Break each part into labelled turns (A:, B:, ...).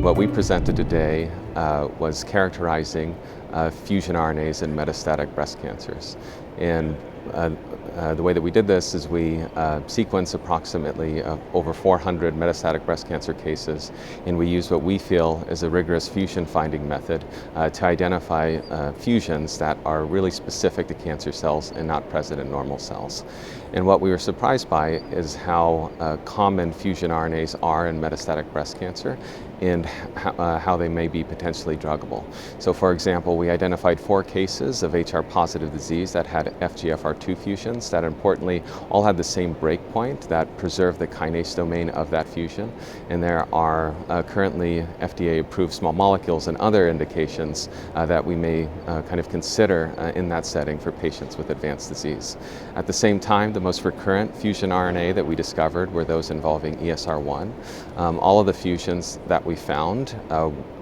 A: what we presented today was characterizing fusion RNAs in metastatic breast cancers. And the way that we did this is we sequenced approximately over 400 metastatic breast cancer cases, and we used what we feel is a rigorous fusion finding method to identify fusions that are really specific to cancer cells and not present in normal cells. And what we were surprised by is how common fusion RNAs are in metastatic breast cancer and how they may be potentially druggable. So for example, we identified 4 cases of HR-positive disease that had FGFR2 fusions that importantly all had the same breakpoint that preserved the kinase domain of that fusion. And there are currently FDA-approved small molecules and other indications that we may kind of consider in that setting for patients with advanced disease. At the same time, the most recurrent fusion RNA that we discovered were those involving ESR1. All of the fusions that we found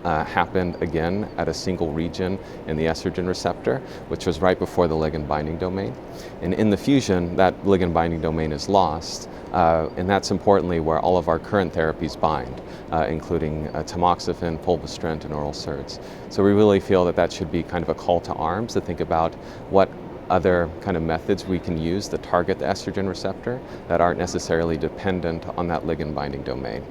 A: happened again at a single region in the estrogen receptor, which was right before the ligand binding domain. And in the fusion, that ligand binding domain is lost, and that's importantly where all of our current therapies bind, including tamoxifen, fulvestrant, and oral SERDs. So we really feel that that should be kind of a call to arms to think about what other kind of methods we can use to target the estrogen receptor that aren't necessarily dependent on that ligand binding domain.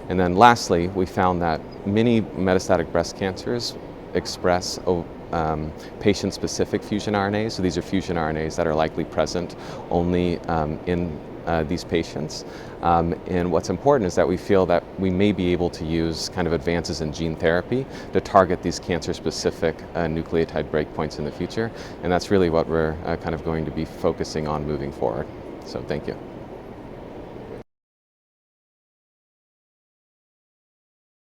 A: And then lastly, we found that many metastatic breast cancers express patient-specific fusion RNAs. So these are fusion RNAs that are likely present only in these patients. And what's important is that we feel that we may be able to use kind of advances in gene therapy to target these cancer-specific nucleotide breakpoints in the future. And that's really what we're kind of going to be focusing on moving forward. So thank you.